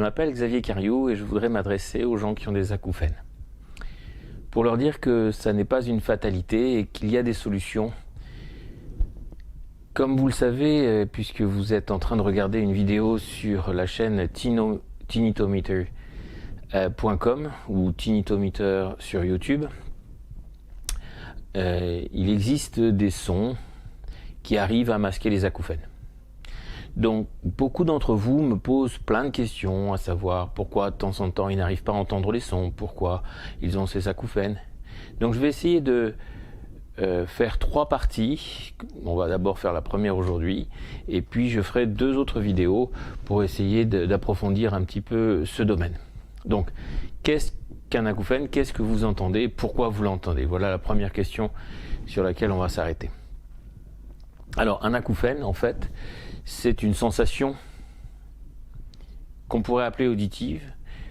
Je m'appelle Xavier Cariou et je voudrais m'adresser aux gens qui ont des acouphènes. Pour leur dire que ça n'est pas une fatalité et qu'il y a des solutions. Comme vous le savez, puisque vous êtes en train de regarder une vidéo sur la chaîne tinnitometer.com ou Tinnitometer sur YouTube, il existe des sons qui arrivent à masquer les acouphènes. Donc beaucoup d'entre vous me posent plein de questions, à savoir pourquoi de temps en temps ils n'arrivent pas à entendre les sons, pourquoi ils ont ces acouphènes. Donc je vais essayer de faire 3 parties. On va d'abord faire la première aujourd'hui et puis je ferai 2 autres vidéos pour essayer d'approfondir un petit peu ce domaine. Donc qu'est-ce qu'un acouphène? Qu'est-ce que vous entendez? Pourquoi vous l'entendez? Voilà la première question sur laquelle on va s'arrêter. Alors un acouphène, en fait, c'est une sensation qu'on pourrait appeler auditive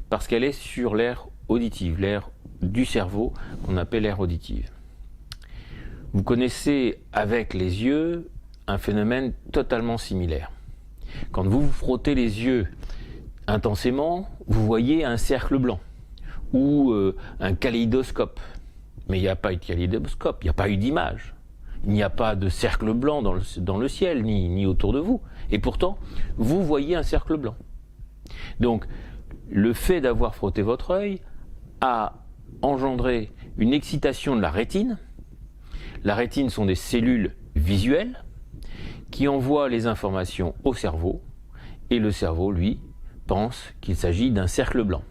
parce qu'elle est sur l'aire auditive, l'aire du cerveau qu'on appelle l'aire auditive. Vous connaissez avec les yeux un phénomène totalement similaire. Quand vous vous frottez les yeux intensément, vous voyez un cercle blanc ou un kaléidoscope. Mais il n'y a pas eu de kaléidoscope, il n'y a pas eu d'image. Il n'y a pas de cercle blanc dans le ciel, ni autour de vous. Et pourtant, vous voyez un cercle blanc. Donc, le fait d'avoir frotté votre œil a engendré une excitation de la rétine. La rétine sont des cellules visuelles qui envoient les informations au cerveau. Et le cerveau, lui, pense qu'il s'agit d'un cercle blanc.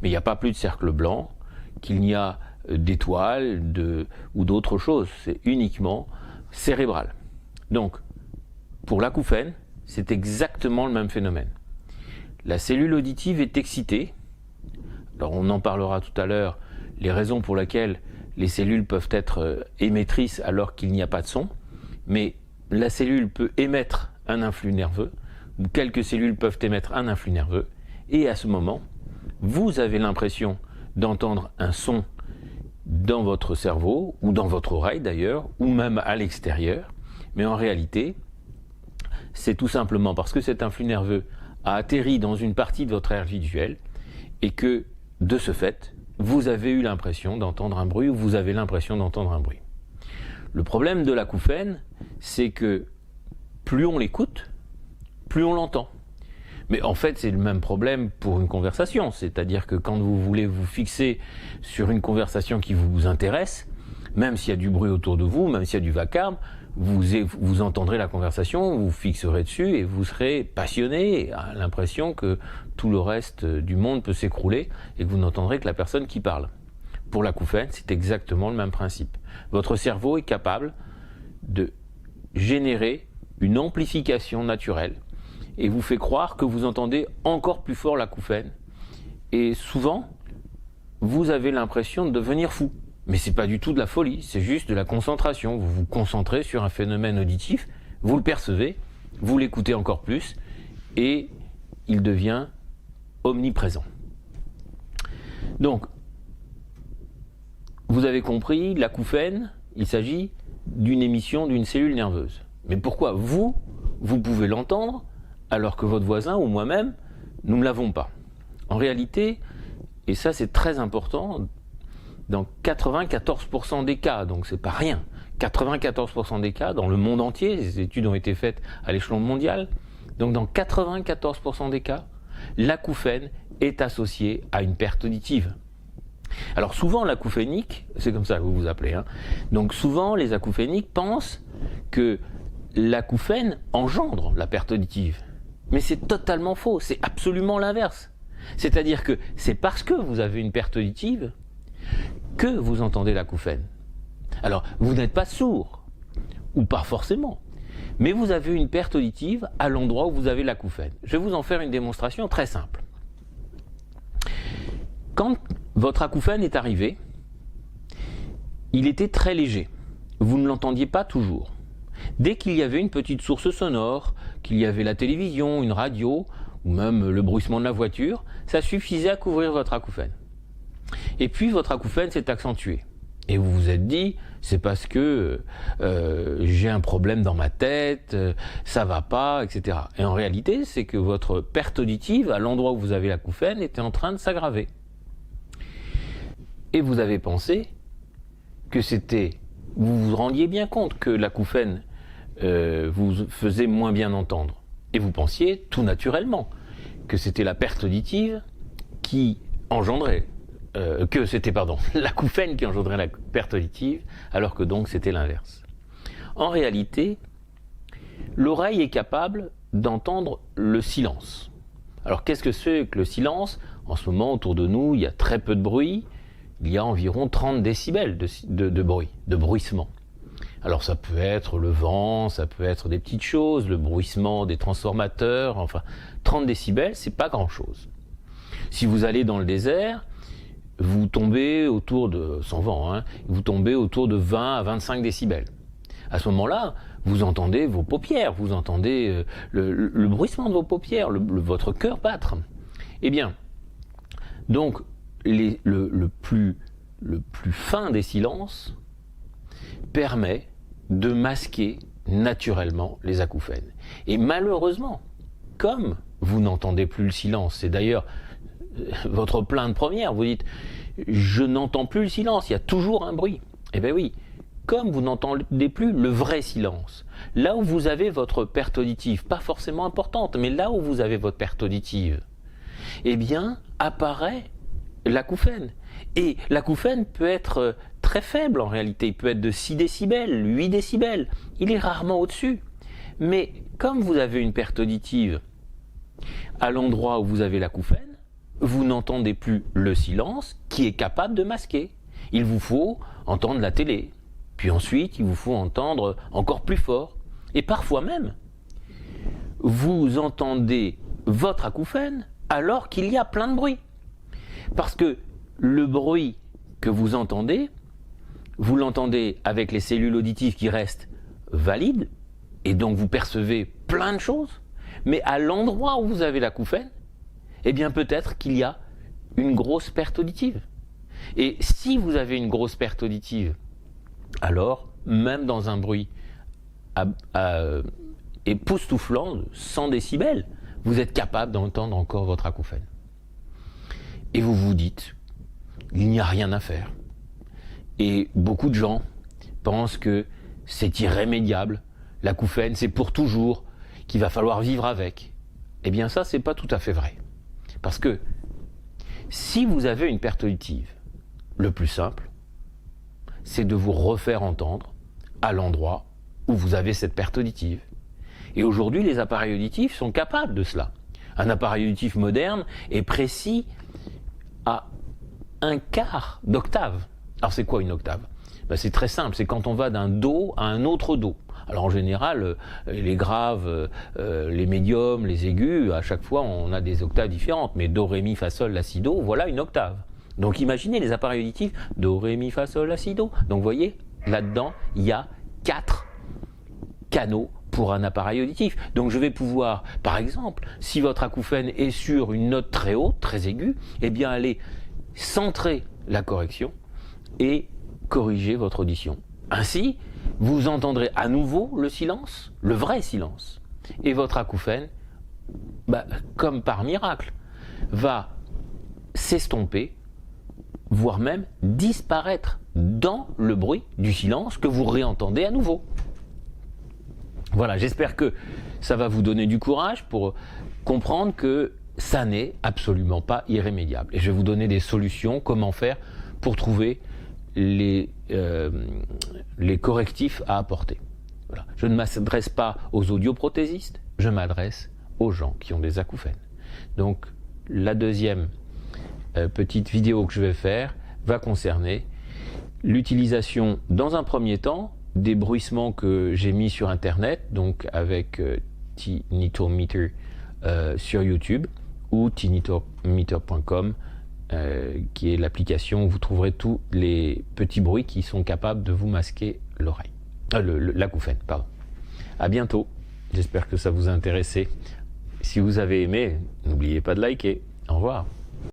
Mais il n'y a pas plus de cercle blanc qu'il n'y a d'étoiles ou d'autres choses, c'est uniquement cérébral. Donc, pour l'acouphène, c'est exactement le même phénomène. La cellule auditive est excitée. Alors, on en parlera tout à l'heure, les raisons pour lesquelles les cellules peuvent être émettrices alors qu'il n'y a pas de son, mais la cellule peut émettre un influx nerveux, ou quelques cellules peuvent émettre un influx nerveux, et à ce moment, vous avez l'impression d'entendre un son dans votre cerveau, ou dans votre oreille d'ailleurs, ou même à l'extérieur. Mais en réalité, c'est tout simplement parce que cet influx nerveux a atterri dans une partie de votre aire visuelle et que, de ce fait, vous avez eu l'impression d'entendre un bruit ou vous avez l'impression d'entendre un bruit. Le problème de l'acouphène, c'est que plus on l'écoute, plus on l'entend. Mais en fait, c'est le même problème pour une conversation. C'est-à-dire que quand vous voulez vous fixer sur une conversation qui vous intéresse, même s'il y a du bruit autour de vous, même s'il y a du vacarme, vous entendrez la conversation, vous fixerez dessus et vous serez passionné, à l'impression que tout le reste du monde peut s'écrouler et que vous n'entendrez que la personne qui parle. Pour l'acouphène, c'est exactement le même principe. Votre cerveau est capable de générer une amplification naturelle et vous fait croire que vous entendez encore plus fort l'acouphène. Et souvent, vous avez l'impression de devenir fou. Mais ce n'est pas du tout de la folie, c'est juste de la concentration. Vous vous concentrez sur un phénomène auditif, vous le percevez, vous l'écoutez encore plus, et il devient omniprésent. Donc, vous avez compris, l'acouphène, il s'agit d'une émission d'une cellule nerveuse. Mais pourquoi vous pouvez l'entendre alors que votre voisin ou moi-même, nous ne l'avons pas? En réalité, et ça c'est très important, dans 94% des cas, donc c'est pas rien, 94% des cas dans le monde entier, les études ont été faites à l'échelon mondial, donc dans 94% des cas, l'acouphène est associé à une perte auditive. Alors souvent l'acouphénique, c'est comme ça que vous vous appelez, hein, donc souvent les acouphéniques pensent que l'acouphène engendre la perte auditive. Mais c'est totalement faux, c'est absolument l'inverse. C'est-à-dire que c'est parce que vous avez une perte auditive que vous entendez l'acouphène. Alors, vous n'êtes pas sourd, ou pas forcément, mais vous avez une perte auditive à l'endroit où vous avez l'acouphène. Je vais vous en faire une démonstration très simple. Quand votre acouphène est arrivé, il était très léger. Vous ne l'entendiez pas toujours. Dès qu'il y avait une petite source sonore, qu'il y avait la télévision, une radio, ou même le bruissement de la voiture, ça suffisait à couvrir votre acouphène. Et puis votre acouphène s'est accentué. Et vous vous êtes dit, c'est parce que j'ai un problème dans ma tête, ça va pas, etc. Et en réalité, c'est que votre perte auditive, à l'endroit où vous avez l'acouphène, était en train de s'aggraver. Et vous avez pensé que vous vous rendiez bien compte que l'acouphène vous faisait moins bien entendre. Et vous pensiez, tout naturellement, que c'était la perte auditive qui engendrait l'acouphène qui engendrait la perte auditive, alors que donc c'était l'inverse. En réalité, l'oreille est capable d'entendre le silence. Alors qu'est-ce que c'est que le silence? En ce moment, autour de nous, il y a très peu de bruit, il y a environ 30 décibels de bruit, de bruissement. Alors ça peut être le vent, ça peut être des petites choses, le bruissement des transformateurs, enfin 30 décibels, c'est pas grand-chose. Si vous allez dans le désert, vous tombez autour de, sans vent, vous tombez autour de 20 à 25 décibels. À ce moment-là, vous entendez vos paupières, vous entendez le bruissement de vos paupières, votre cœur battre. Eh bien, donc, le plus fin des silences permet de masquer naturellement les acouphènes. Et malheureusement, comme vous n'entendez plus le silence, c'est d'ailleurs votre plainte première, vous dites « je n'entends plus le silence, il y a toujours un bruit ». Eh bien oui, comme vous n'entendez plus le vrai silence, là où vous avez votre perte auditive, pas forcément importante, mais là où vous avez votre perte auditive, eh bien apparaît l'acouphène. Et l'acouphène peut être très faible en réalité, il peut être de 6 décibels, 8 décibels, il est rarement au-dessus. Mais comme vous avez une perte auditive à l'endroit où vous avez l'acouphène, vous n'entendez plus le silence qui est capable de masquer. Il vous faut entendre la télé, puis ensuite il vous faut entendre encore plus fort. Et parfois même, vous entendez votre acouphène alors qu'il y a plein de bruit. Parce que le bruit que vous entendez, vous l'entendez avec les cellules auditives qui restent valides, et donc vous percevez plein de choses, mais à l'endroit où vous avez l'acouphène, eh bien peut-être qu'il y a une grosse perte auditive. Et si vous avez une grosse perte auditive, alors, même dans un bruit époustouflant de 100 décibels, vous êtes capable d'entendre encore votre acouphène. Et vous vous dites, il n'y a rien à faire. Et beaucoup de gens pensent que c'est irrémédiable, l'acouphène c'est pour toujours, qu'il va falloir vivre avec. Eh bien ça, c'est pas tout à fait vrai. Parce que si vous avez une perte auditive, le plus simple, c'est de vous refaire entendre à l'endroit où vous avez cette perte auditive. Et aujourd'hui, les appareils auditifs sont capables de cela. Un appareil auditif moderne est précis à 1/4 d'octave. Alors c'est quoi une octave? C'est très simple, c'est quand on va d'un do à un autre do. Alors en général, les graves, les médiums, les aigus, à chaque fois on a des octaves différentes. Mais do, ré, mi, fa, sol, la, si, do, voilà une octave. Donc imaginez les appareils auditifs, do, ré, mi, fa, sol, la, si, do. Donc vous voyez, là-dedans, il y a 4 canaux pour un appareil auditif. Donc je vais pouvoir, par exemple, si votre acouphène est sur une note très haute, très aiguë, eh bien aller centrer la correction et corriger votre audition. Ainsi, vous entendrez à nouveau le silence, le vrai silence. Et votre acouphène, comme par miracle, va s'estomper, voire même disparaître dans le bruit du silence que vous réentendez à nouveau. Voilà, j'espère que ça va vous donner du courage pour comprendre que ça n'est absolument pas irrémédiable. Et je vais vous donner des solutions, comment faire pour trouver les correctifs à apporter. Voilà. Je ne m'adresse pas aux audioprothésistes, je m'adresse aux gens qui ont des acouphènes. Donc la deuxième petite vidéo que je vais faire va concerner l'utilisation dans un premier temps des bruissements que j'ai mis sur internet, donc avec tinnitus sur YouTube ou tinnitusmeter.com qui est l'application où vous trouverez tous les petits bruits qui sont capables de vous masquer l'oreille, l'acouphène, pardon. À bientôt, j'espère que ça vous a intéressé. Si vous avez aimé, n'oubliez pas de liker. Au revoir.